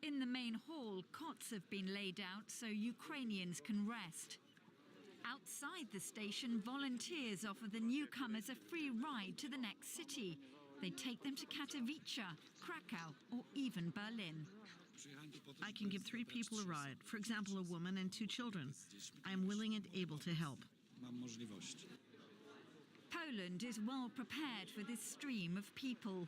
In the main hall, cots have been laid out so Ukrainians can rest. Outside the station, volunteers offer the newcomers a free ride to the next city. They take them to Katowice, Krakow, or even Berlin. I can give 3 people a ride, for example, a woman and 2 children. I am willing and able to help. Poland is well prepared for this stream of people.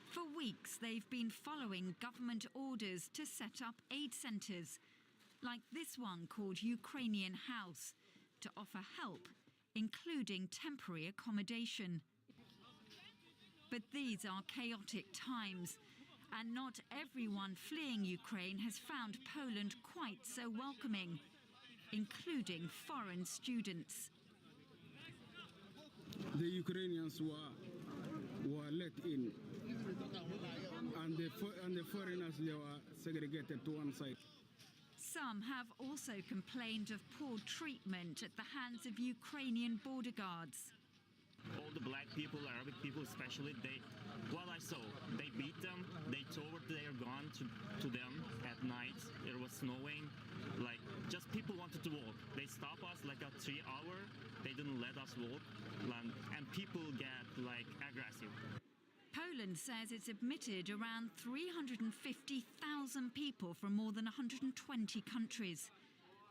For weeks, they've been following government orders to set up aid centres, like this one called Ukrainian House, to offer help, including temporary accommodation. But these are chaotic times, and not everyone fleeing Ukraine has found Poland quite so welcoming, including foreign students. The Ukrainians were let in, and the foreigners, they were segregated to one side. Some have also complained of poor treatment at the hands of Ukrainian border guards. All the black people, Arabic people especially, what I saw, they beat them, they tore their gun to them at night. It was snowing, like just people wanted to walk. They stopped us like a 3 hour, they didn't let us walk, and people get like aggressive. Poland says it's admitted around 350,000 people from more than 120 countries.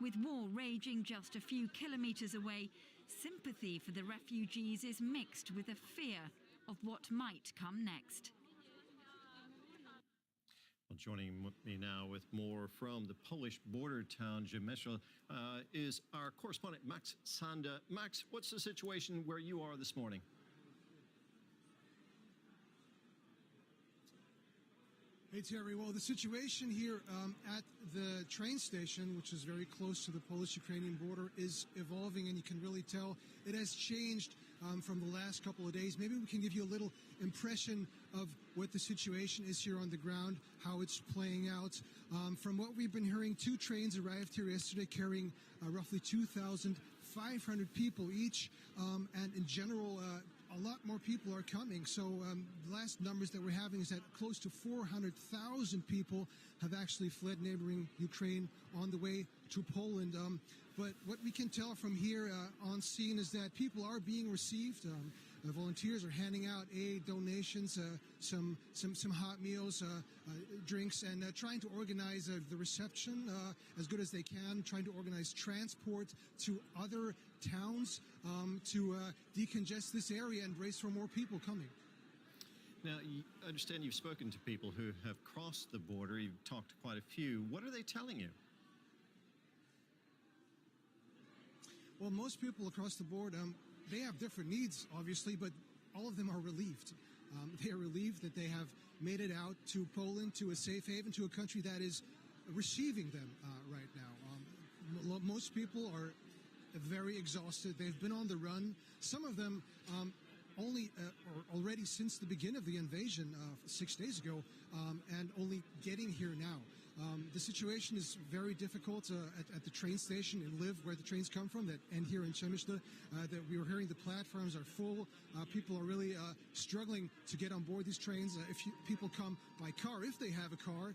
With war raging just a few kilometres away, sympathy for the refugees is mixed with a fear of what might come next. Well, joining me now with more from the Polish border town Jazeera is our correspondent Max Sanda. Max, what's the situation where you are this morning? Hey, Terry. Well, the situation here at the train station, which is very close to the Polish-Ukrainian border, is evolving, and you can really tell it has changed from the last couple of days. Maybe we can give you a little impression of what the situation is here on the ground, how it's playing out. From what we've been hearing, 2 trains arrived here yesterday carrying roughly 2,500 people each, and in general, a lot more people are coming. So the last numbers that we're having is that close to 400,000 people have actually fled neighboring Ukraine on the way to Poland. But what we can tell from here on scene is that people are being received. The volunteers are handing out aid, donations, some hot meals, drinks, and trying to organize the reception as good as they can, trying to organize transport to other towns to decongest this area and brace for more people coming. Now, I understand you've spoken to people who have crossed the border. You've talked to quite a few. What are they telling you? Well, most people across the board, they have different needs, obviously, but all of them are relieved. They are relieved that they have made it out to Poland, to a safe haven, to a country that is receiving them right now. Most people are very exhausted. They've been on the run. Some of them already since the beginning of the invasion 6 days ago, and only getting here now. The situation is very difficult at the train station in Lviv, where the trains come from, that end here in Przemyśl. That we were hearing the platforms are full. People are really struggling to get on board these trains. People come by car, if they have a car,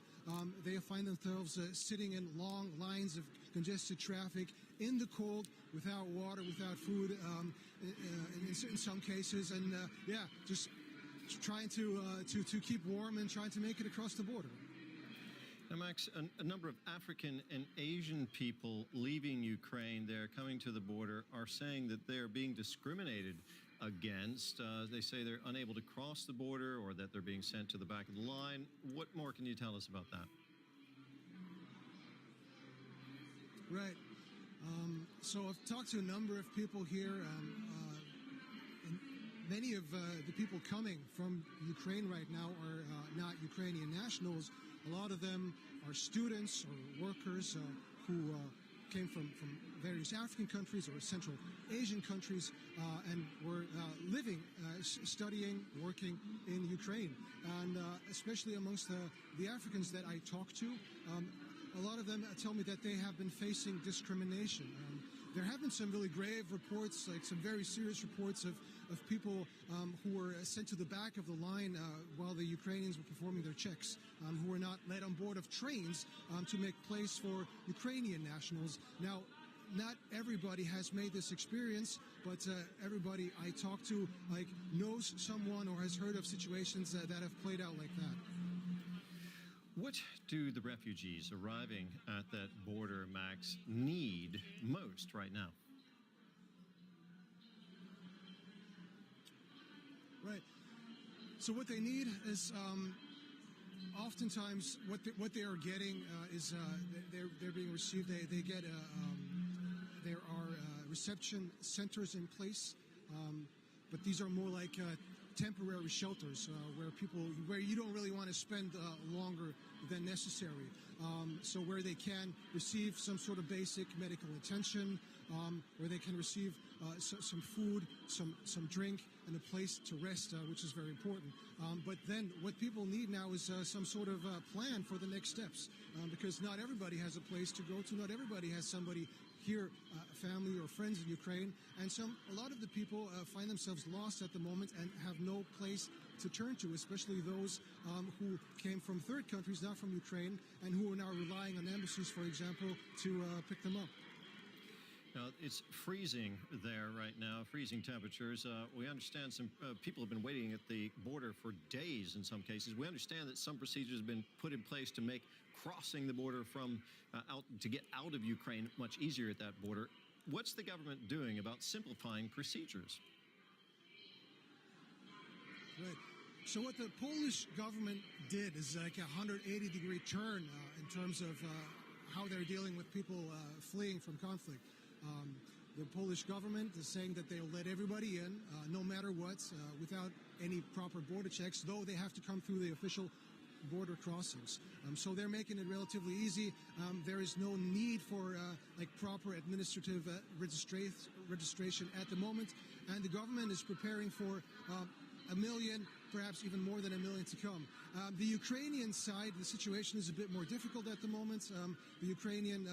they find themselves sitting in long lines of congested traffic in the cold, without water, without food, in some cases, and just trying to keep warm and trying to make it across the border. Now, Max, a number of African and Asian people leaving Ukraine, they're coming to the border, are saying that they're being discriminated against. They say they're unable to cross the border, or that they're being sent to the back of the line. What more can you tell us about that? Right. So I've talked to a number of people here, and many of the people coming from Ukraine right now are not Ukrainian nationals. A lot of them are students or workers who came from various African countries or Central Asian countries and were living, studying, working in Ukraine. And especially amongst the Africans that I talked to, a lot of them tell me that they have been facing discrimination. There have been some really grave reports, like some very serious reports of of people who were sent to the back of the line while the Ukrainians were performing their checks, who were not let on board of trains to make place for Ukrainian nationals. Now, not everybody has made this experience, but everybody I talk to knows someone or has heard of situations that have played out like that. What do the refugees arriving at that border, Max, need most right now? Right. So what they need is oftentimes what they are getting is they're being received. They get there are reception centers in place, but these are more like temporary shelters where you don't really want to spend longer than necessary. So where they can receive some sort of basic medical attention, where they can receive some food, some drink, and a place to rest, which is very important. But then what people need now is some sort of plan for the next steps, because not everybody has a place to go to. Not everybody has somebody here, family or friends in Ukraine, and a lot of the people find themselves lost at the moment and have no place to turn to, especially those who came from third countries, not from Ukraine, and who are now relying on embassies, for example, to pick them up. Now, it's freezing there right now, freezing temperatures. We understand some people have been waiting at the border for days in some cases. We understand that some procedures have been put in place to make crossing the border from to get out of Ukraine much easier at that border. What's the government doing about simplifying procedures? Right. So what the Polish government did is like a 180-degree turn in terms of how they're dealing with people fleeing from conflict. The Polish government is saying that they'll let everybody in, no matter what, without any proper border checks, though they have to come through the official border crossings. So they're making it relatively easy. There is no need for proper administrative registration at the moment, and the government is preparing for 1 million, perhaps even more than 1 million to come. The Ukrainian side, the situation is a bit more difficult at the moment. The Ukrainian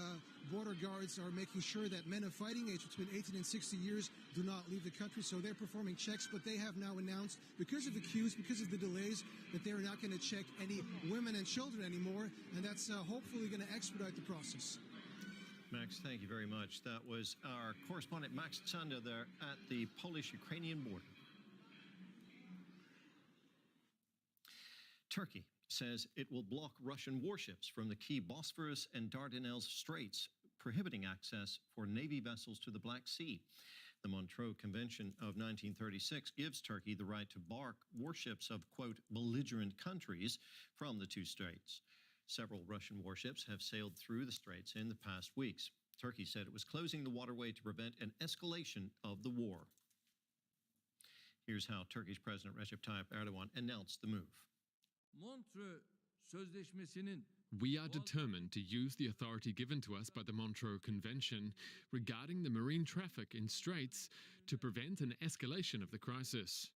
border guards are making sure that men of fighting age between 18 and 60 years do not leave the country, so they're performing checks, but they have now announced, because of the queues, because of the delays, that they're not going to check any women and children anymore, and that's hopefully going to expedite the process. Max, thank you very much. That was our correspondent Max Chanda there at the Polish-Ukrainian border. Turkey says it will block Russian warships from the key Bosphorus and Dardanelles Straits, prohibiting access for Navy vessels to the Black Sea. The Montreux Convention of 1936 gives Turkey the right to block warships of, quote, belligerent countries from the two straits. Several Russian warships have sailed through the straits in the past weeks. Turkey said it was closing the waterway to prevent an escalation of the war. Here's how Turkey's President Recep Tayyip Erdogan announced the move. We are determined to use the authority given to us by the Montreux Convention regarding the marine traffic in straits to prevent an escalation of the crisis.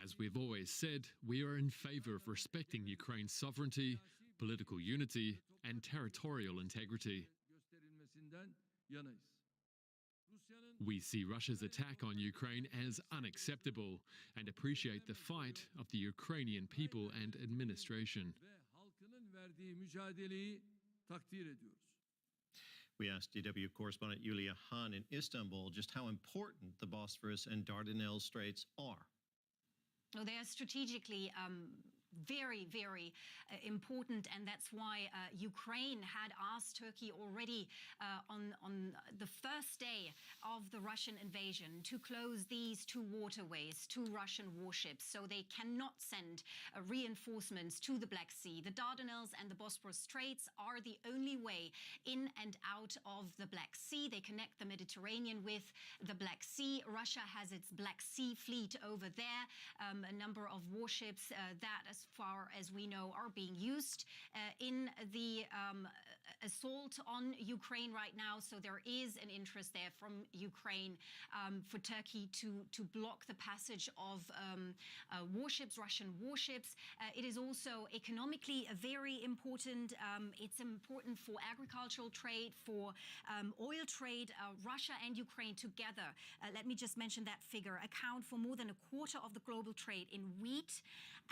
As we've always said, we are in favor of respecting Ukraine's sovereignty, political unity, and territorial integrity. We see Russia's attack on Ukraine as unacceptable and appreciate the fight of the Ukrainian people and administration. We asked DW correspondent Yulia Han in Istanbul just how important the Bosphorus and Dardanelles Straits are. Well, they are strategically very, very important, and that's why Ukraine had asked Turkey already on the first day of the Russian invasion to close these two waterways to Russian warships, so they cannot send reinforcements to the Black Sea. The Dardanelles and the Bosporus Straits are the only way in and out of the Black Sea. They connect the Mediterranean with the Black Sea. Russia has its Black Sea fleet over there, a number of warships that, as far as we know, are being used in the assault on Ukraine right now. So there is an interest there from Ukraine for Turkey to block the passage of warships, Russian warships. It is also economically very important. It's important for agricultural trade, for oil trade. Russia and Ukraine together, let me just mention that figure, account for more than a quarter of the global trade in wheat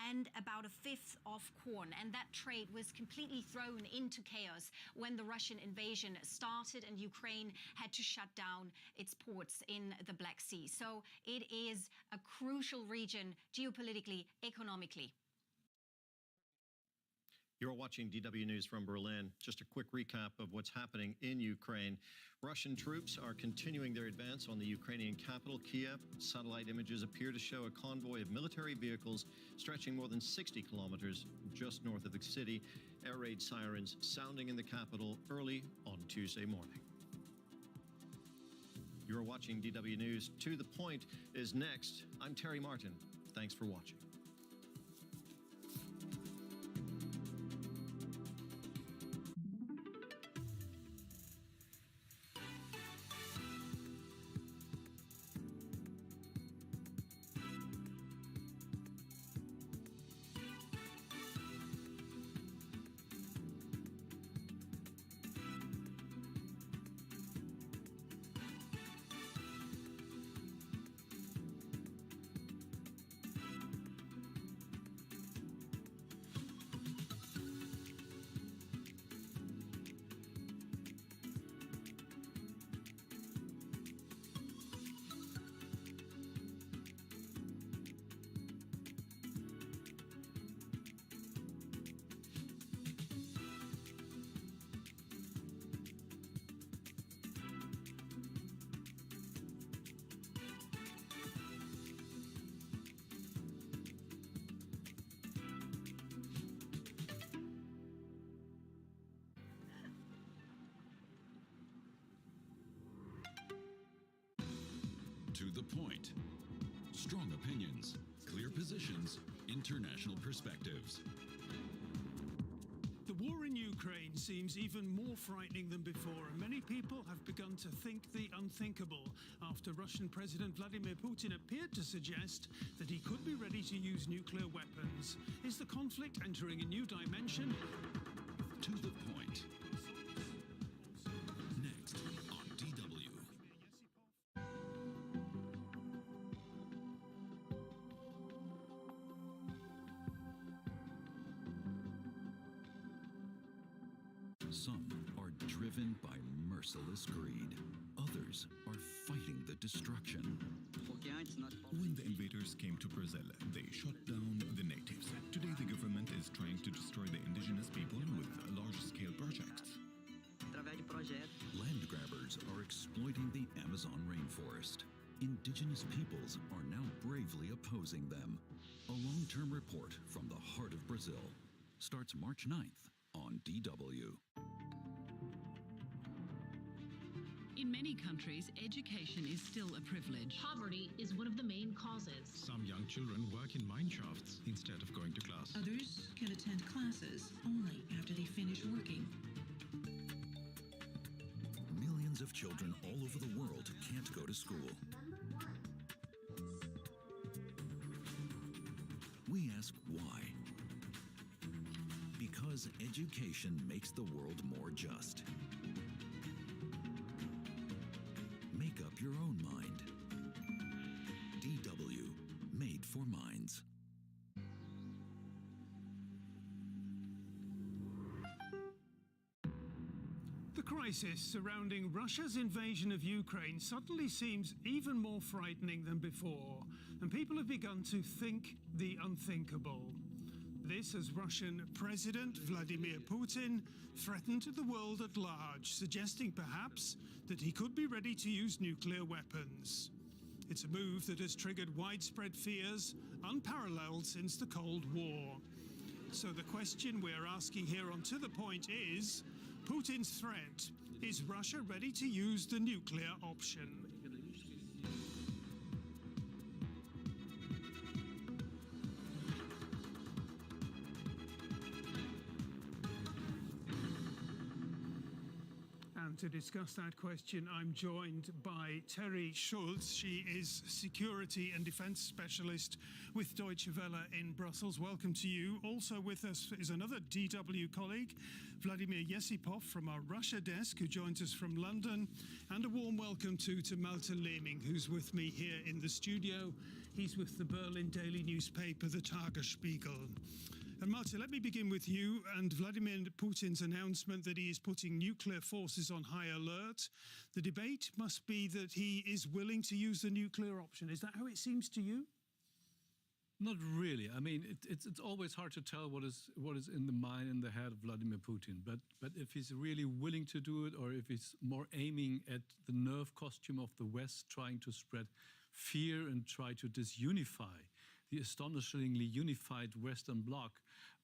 and about a fifth of corn. And that trade was completely thrown into chaos when the Russian invasion started and Ukraine had to shut down its ports in the Black Sea. So it is a crucial region geopolitically, economically. You're watching DW News from Berlin. Just a quick recap of what's happening in Ukraine. Russian troops are continuing their advance on the Ukrainian capital, Kiev. Satellite images appear to show a convoy of military vehicles stretching more than 60 kilometers just north of the city. Air raid sirens sounding in the capital early on Tuesday morning. You're watching DW News. To the Point is next. I'm Terry Martin. Thanks for watching. To the point. Strong opinions, clear positions, international perspectives. The war in Ukraine seems even more frightening than before, and many people have begun to think the unthinkable after Russian President Vladimir Putin appeared to suggest that he could be ready to use nuclear weapons. Is the conflict entering a new dimension? To the point. Next on DW. Some are driven by merciless greed. Others are fighting the destruction. When the invaders came to Brazil, they shut down the natives. Today, the government is trying to destroy the indigenous people with large-scale projects. Land grabbers are exploiting the Amazon rainforest. Indigenous peoples are now bravely opposing them. A long-term report from the heart of Brazil starts March 9th on DW. In many countries, education is still a privilege. Poverty is one of the main causes. Some young children work in mine shafts instead of going to class. Others can attend classes only after they finish working. Millions of children all over the world can't go to school. We ask why. Because education makes the world more just. Make up your own mind. DW, made for minds. The crisis surrounding Russia's invasion of Ukraine suddenly seems even more frightening than before, and people have begun to think the unthinkable. This as Russian President Vladimir Putin threatened the world at large, suggesting perhaps that he could be ready to use nuclear weapons. It's a move that has triggered widespread fears, unparalleled since the Cold War. So the question we're asking here on To The Point is, Putin's threat, is Russia ready to use the nuclear option? And to discuss that question, I'm joined by Terry Schultz. She is Security and Defence Specialist with Deutsche Welle in Brussels. Welcome to you. Also with us is another DW colleague, Vladimir Yesipov from our Russia desk, who joins us from London. And a warm welcome to Malte Lehming, who's with me here in the studio. He's with the Berlin daily newspaper, the Tagesspiegel. And Malte, let me begin with you and Vladimir Putin's announcement that he is putting nuclear forces on high alert. The debate must be that he is willing to use the nuclear option. Is that how it seems to you? Not really. I mean, it's always hard to tell what is in the mind and the head of Vladimir Putin. But if he's really willing to do it, or if he's more aiming at the nerve costume of the West, trying to spread fear and try to disunify the astonishingly unified Western Bloc,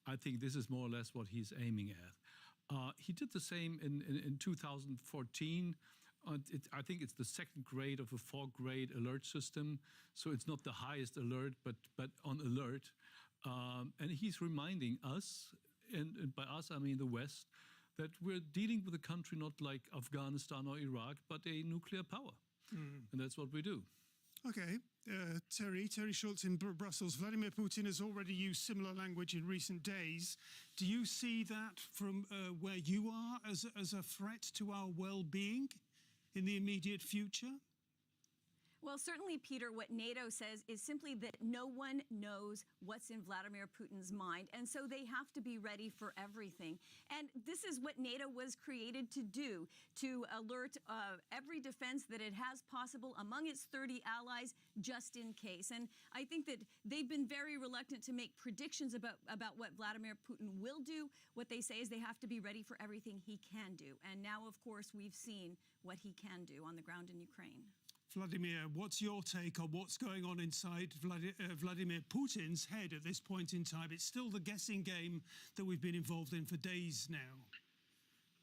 I think this is more or less what he's aiming at. He did the same in 2014. I think it's the second grade of a 4-grade alert system, so it's not the highest alert, but on alert. And he's reminding us, and by us I mean the West, that we're dealing with a country not like Afghanistan or Iraq, but a nuclear power. And that's what we do. Okay, Terry Schultz in Brussels. Vladimir Putin has already used similar language in recent days. Do you see that from where you are as a threat to our well-being in the immediate future? Well, certainly, Peter, what NATO says is simply that no one knows what's in Vladimir Putin's mind, and so they have to be ready for everything. And this is what NATO was created to do, to alert every defense that it has possible among its 30 allies, just in case. And I think that they've been very reluctant to make predictions about what Vladimir Putin will do. What they say is they have to be ready for everything he can do. And now, of course, we've seen what he can do on the ground in Ukraine. Vladimir, what's your take on what's going on inside Vladimir Putin's head at this point in time? It's still the guessing game that we've been involved in for days now.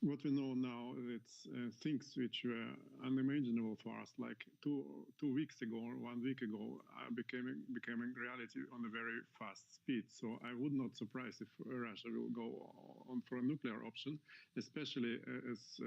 What we know now, it's things which were unimaginable for us, like two weeks ago or 1 week ago, becoming reality on a very fast speed. So I would not surprise if Russia will go on for a nuclear option, especially as